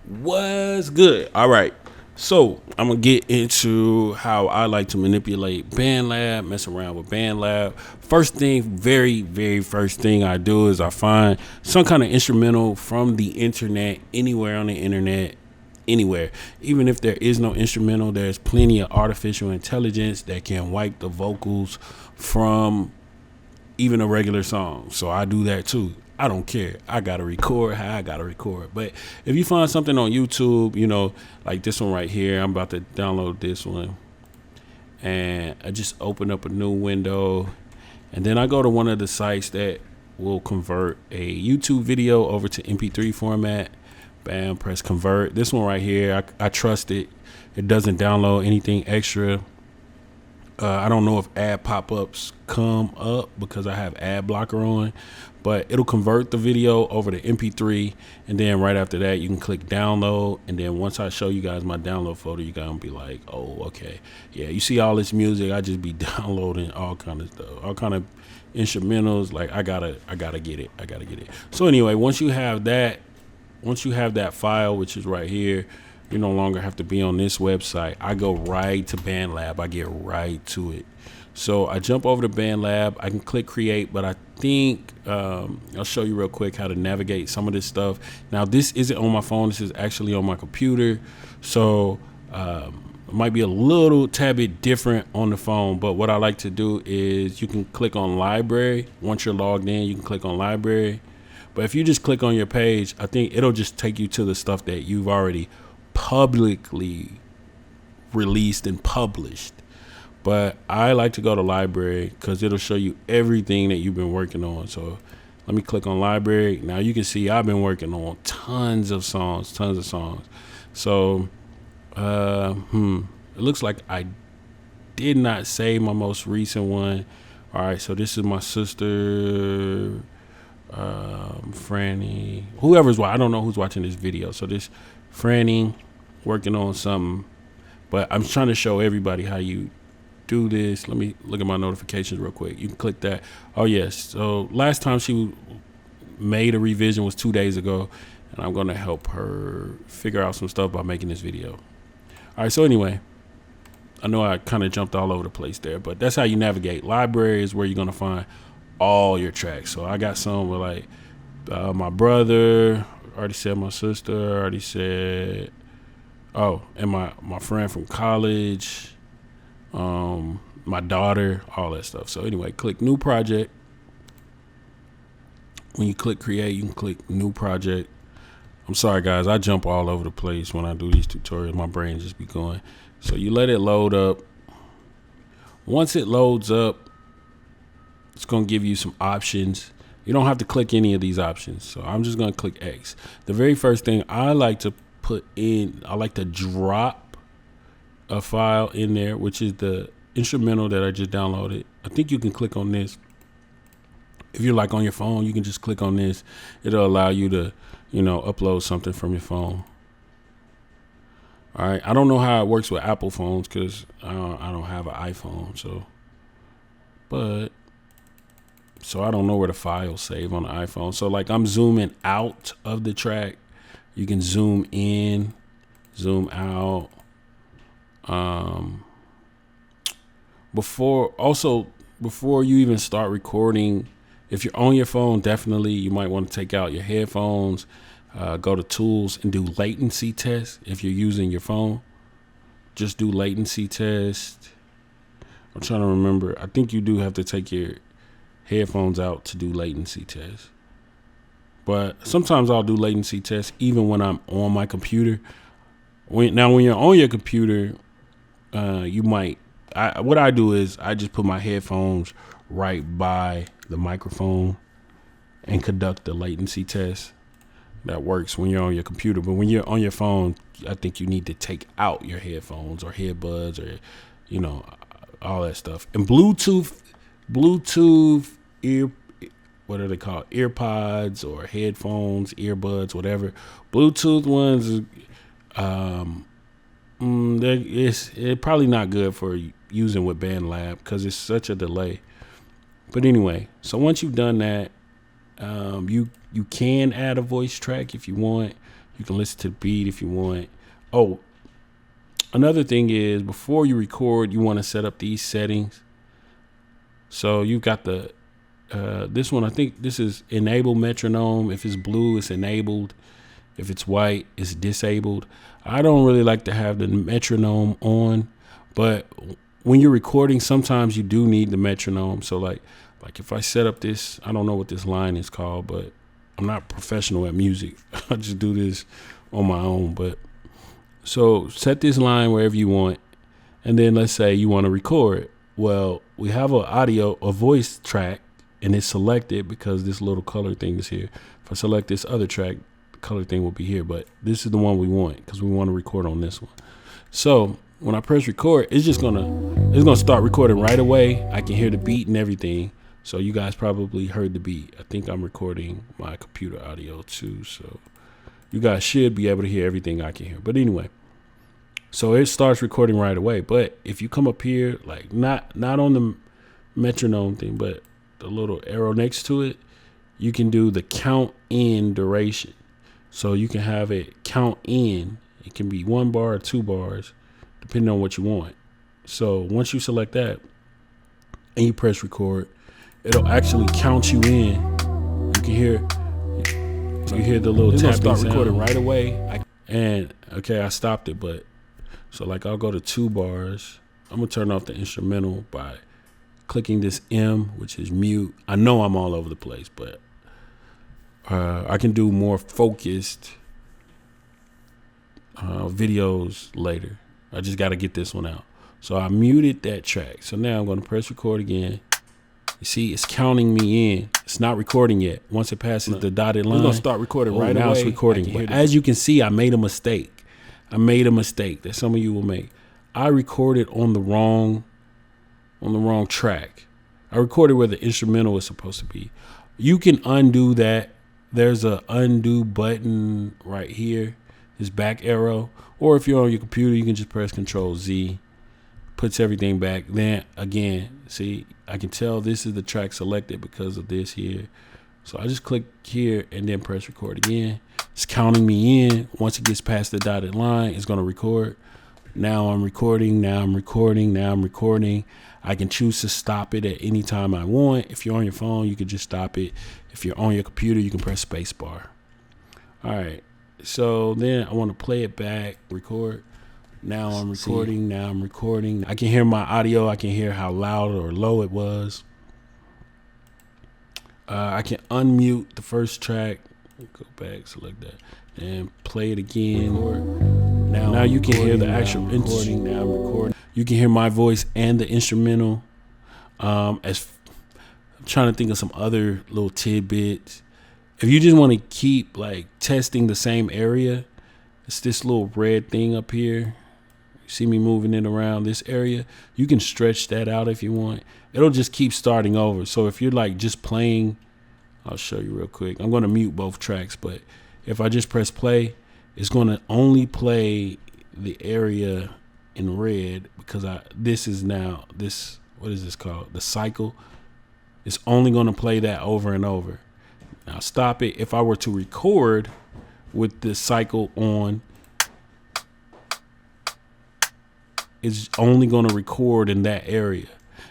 What's good? All right. So I'm gonna get into how I like to manipulate Bandlab, mess around with Bandlab. First thing, very first thing I do is I find some kind of instrumental from the internet, anywhere on the internet, anywhere. Even if there is no instrumental, there's plenty of artificial intelligence that can wipe the vocals from even a regular song. So I do that too. I don't care. I gotta record how I gotta record. But if you find something on YouTube, like this one right here, I'm about to download this one. And I just open up a new window. And then I go to one of the sites that will convert a YouTube video over to MP3 format. Bam, press convert. This one right here, I trust it. It doesn't download anything extra. I don't know if ad pop-ups come up because I have ad blocker on, but it'll convert the video over to MP3, and then right after that you can click download, and then once I show you guys my download folder, you guys will be like, oh, okay, yeah, you see all this music, I just be downloading all kind of stuff, all kind of instrumentals. Like I gotta get it. So anyway, once you have that file, which is right here, you no longer have to be on this website. I go right to Bandlab. I get right to it. So I jump over to Bandlab. I can click create, but I think I'll show you real quick how to navigate some of this stuff. Now, this isn't on my phone. This is actually on my computer. So it might be a little tad bit different on the phone. But what I like to do is you can click on library. Once you're logged in, you can click on library. But if you just click on your page, I think it'll just take you to the stuff that you've already publicly released and published. But I like to go to library because it'll show you everything that you've been working on. So let me click on library. Now you can see I've been working on tons of songs. So it looks like I did not save my most recent one. All right, so this is my sister, Franny, whoever's watching. I don't know who's watching this video. So this Franny working on something, but I'm trying to show everybody how you do this. Let me look at my notifications real quick. You can click that. Oh yes, so last time she made a revision was 2 days ago, and I'm gonna help her figure out some stuff by making this video. All right, so anyway, I know I kind of jumped all over the place there, but that's how you navigate. Library is where you're gonna find all your tracks. So I got some with like my brother, already said my sister, already said, oh, and my friend from college, my daughter, all that stuff. So anyway, click new project. When you click create, you can click new project. I'm sorry guys, I jump all over the place when I do these tutorials. My brain just be going. So you let it load up. Once it loads up, it's gonna give you some options. You don't have to click any of these options. So I'm just gonna click X. The very first thing I like to put in, I like to drop a file in there, which is the instrumental that I just downloaded. I think you can click on this. If you're like on your phone, you can just click on this. It'll allow you to, upload something from your phone. All right. I don't know how it works with Apple phones because I don't have an iPhone. So I don't know where the files save on the iPhone. So like I'm zooming out of the track. You can zoom in, zoom out. Before you even start recording, if you're on your phone, definitely you might want to take out your headphones, go to tools and do latency test. If you're using your phone, just do latency test. I'm trying to remember. I think you do have to take your headphones out to do latency test. But sometimes I'll do latency tests even when I'm on my computer. When you're on your computer, you might. What I do is I just put my headphones right by the microphone and conduct the latency test. That works when you're on your computer, but when you're on your phone, I think you need to take out your headphones or headbuds or, all that stuff. And Bluetooth ear. What are they called? EarPods or headphones, earbuds, whatever. Bluetooth ones, it's probably not good for using with Bandlab because it's such a delay. But anyway, so once you've done that, you can add a voice track if you want. You can listen to the beat if you want. Oh, another thing is before you record, you want to set up these settings. So you've got the this one. I think this is enable metronome. If it's blue, it's enabled. If it's white, it's disabled. I don't really like to have the metronome on, but when you're recording, sometimes you do need the metronome. So like if I set up this, I don't know what this line is called, but I'm not professional at music. I just do this on my own. But so set this line wherever you want, and then let's say you want to record. Well, we have a voice track, and it's selected because this little color thing is here. If I select this other track, the color thing will be here, but this is the one we want because we want to record on this one. So when I press record, it's gonna start recording right away. I can hear the beat and everything. So you guys probably heard the beat. I think I'm recording my computer audio too, so you guys should be able to hear everything I can hear. But anyway, so it starts recording right away. But if you come up here, like not on the metronome thing, but the little arrow next to it, you can do the count in duration. So you can have it count in. It can be 1 bar or 2 bars, depending on what you want. So once you select that and you press record, it'll actually count you in. You can hear the little tapping start sound. Recording right away. And okay, I stopped it, but so like I'll go to 2 bars. I'm gonna turn off the instrumental by clicking this M, which is mute. I know I'm all over the place, but I can do more focused videos later. I just got to get this one out. So I muted that track. So now I'm going to press record again. You see, it's counting me in. It's not recording yet. Once it passes the dotted line, it's going to start recording right now. It's recording. But as you can see, I made a mistake. That some of you will make. I recorded on the wrong track. I recorded where the instrumental is supposed to be. You can undo that. There's a undo button right here, this back arrow. Or if you're on your computer, you can just press Control Z. Puts everything back. Then again, see, I can tell this is the track selected because of this here. So I just click here and then press record again. It's counting me in. Once it gets past the dotted line, it's going to record. Now I'm recording. I can choose to stop it at any time I want. If you're on your phone, you can just stop it. If you're on your computer, you can press space bar. All right. So then I want to play it back, record. Now I'm recording. I can hear my audio. I can hear how loud or low it was. I can unmute the first track. Go back, select that, and play it again. Now you can hear the actual recording. Now I'm recording. You can hear my voice and the instrumental. As I'm trying to think of some other little tidbits. If you just want to keep like testing the same area, it's this little red thing up here. You see me moving it around this area. You can stretch that out if you want. It'll just keep starting over. So if you're like just playing, I'll show you real quick. I'm going to mute both tracks, but if I just press play, it's going to only play the area in red because this is now this, what is this called? The cycle. It's only going to play that over and over. Now stop it. If I were to record with the cycle on, it's only going to record in that area.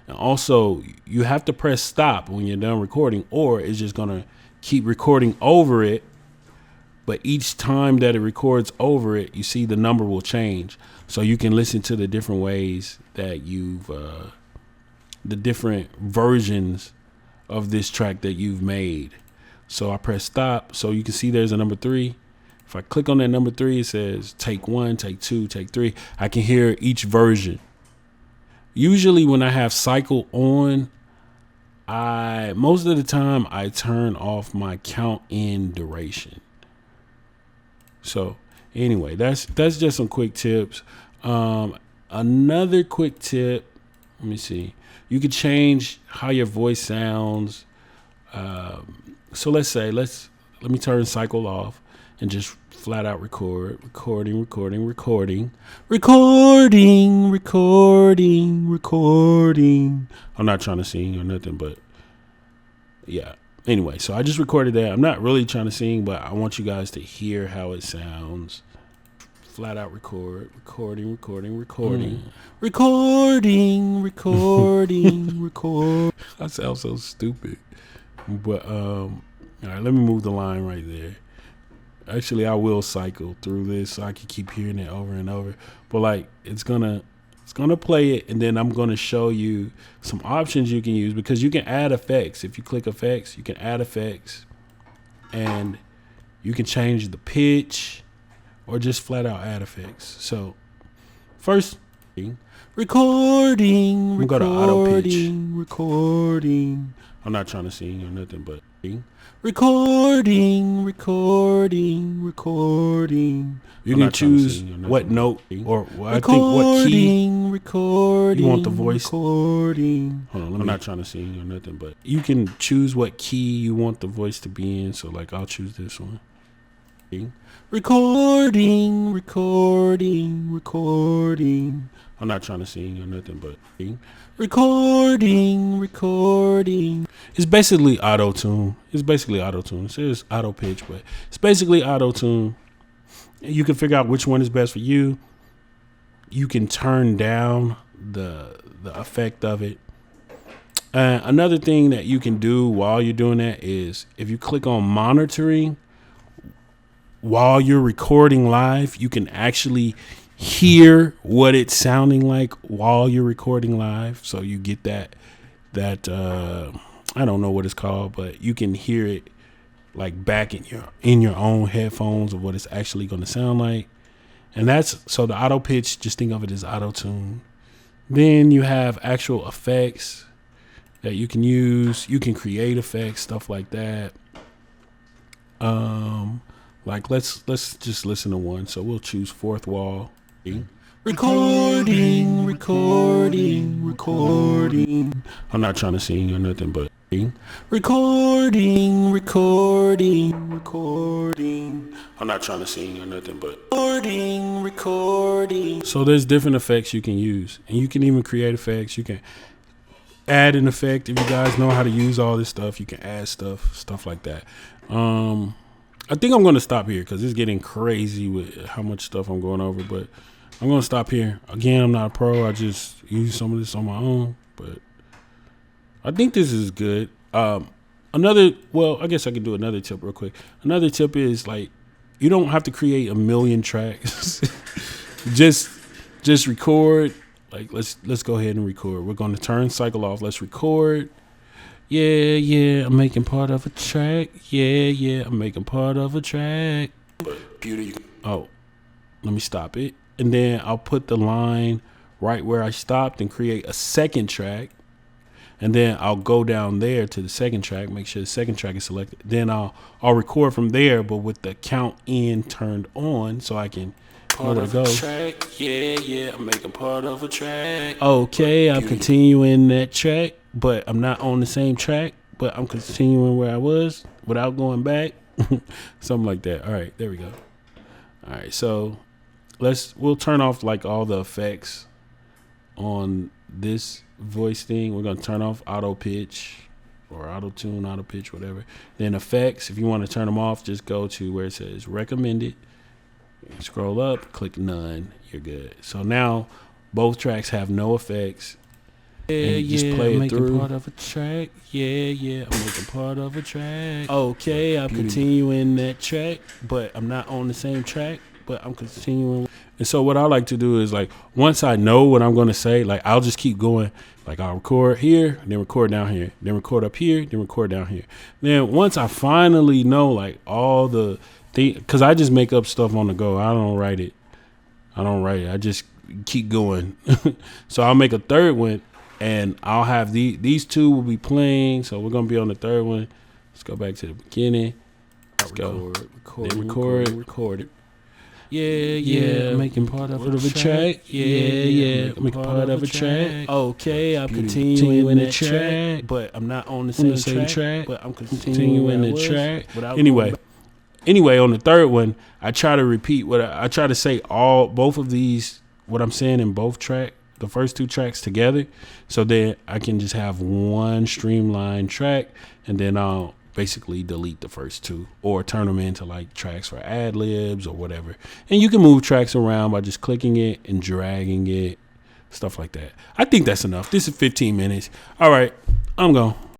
And also, you have to press stop when you're done recording, or it's just going to keep recording over it. But each time that it records over it, you see the number will change. So you can listen to the different ways that you've, the different versions of this track that you've made. So I press stop. So you can see there's a number 3. If I click on that number 3, it says take 1, take 2, take 3. I can hear each version. Usually when I have cycle on, most of the time I turn off my count in duration. So anyway, that's just some quick tips. Another quick tip, let me see. You can change how your voice sounds. So let me turn cycle off and just flat out recording. I'm not trying to sing or nothing, but yeah. Anyway, so I just recorded that. I'm not really trying to sing, but I want you guys to hear how it sounds. Flat out recording. I sound so stupid. But all right, let me move the line right there. Actually, I will cycle through this so I can keep hearing it over and over. But like it's gonna play it, and then I'm gonna show you some options you can use, because you can add effects. If you click effects, you can add effects, and you can change the pitch or just flat out add effects. So first, recording. I'm gonna go to auto pitch. Recording. I'm not trying to sing or nothing, but recording. You can choose what note or I think what key you want the voice. Hold on, I'm not trying to sing or nothing, but you can choose what key you want the voice to be in. So like I'll choose this one. Recording. I'm not trying to sing or nothing, but recording. It's basically auto tune. It says auto pitch, but it's basically auto tune. You can figure out which one is best for you. You can turn down the effect of it. Another thing that you can do while you're doing that is if you click on monitoring while you're recording live, you can actually hear what it's sounding like while you're recording live. So you get that I don't know what it's called, but you can hear it like back in your own headphones of what it's actually going to sound like. And that's so the auto pitch, just think of it as auto tune. Then you have actual effects that you can use. You can create effects, stuff like that. Like let's just listen to one. So we'll choose fourth wall. Recording. I'm not trying to sing or nothing, but recording. I'm not trying to sing or nothing, but recording. So there's different effects you can use, and you can even create effects. You can add an effect if you guys know how to use all this stuff. You can add stuff like that. I think I'm going to stop here because it's getting crazy with how much stuff I'm going over, but I'm going to stop here. Again, I'm not a pro. I just use some of this on my own, but I think this is good. I guess I can do another tip real quick. Another tip is like, you don't have to create a million tracks. just record. Like, let's go ahead and record. We're going to turn cycle off. Let's record. Yeah, I'm making part of a track. Yeah, I'm making part of a track. But beauty. Oh, let me stop it. And then I'll put the line right where I stopped and create a second track. And then I'll go down there to the second track, make sure the second track is selected. Then I'll record from there, but with the count in turned on so I can know where to go. Yeah, I'm making part of a track. Okay, I'm continuing that track, but I'm not on the same track, but I'm continuing where I was without going back. Something like that. All right, there we go. All right, so we'll turn off like all the effects on this voice thing. We're going to turn off auto pitch or auto tune, auto pitch, whatever. Then effects, if you want to turn them off, just go to where it says recommended. Scroll up, click none. You're good. So now both tracks have no effects. Just play it through. Making part of a track. Yeah, I'm making part of a track. Okay, I'm continuing that track, but I'm not on the same track, but I'm continuing. And so what I like to do is like, once I know what I'm going to say, like I'll just keep going. Like I'll record here, then record down here, then record up here, then record down here. Then once I finally know like all the things, because I just make up stuff on the go. I don't write it. I just keep going. So I'll make a third one. And I'll have these two will be playing. So we're going to be on the third one. Let's go back to the beginning. Let's go. Record it. Yeah, making part of a track. Yeah, making part of a track. Okay, I'm continuing the track, but I'm not on the same track, but I'm continuing the track. Anyway, on the third one, I try to repeat what I try to say both of these, what I'm saying in both tracks. The first two tracks together, so then I can just have one streamlined track, and then I'll basically delete the first two or turn them into like tracks for ad libs or whatever. And you can move tracks around by just clicking it and dragging it, stuff like that. I think that's enough. This is 15 minutes. All right, I'm gone.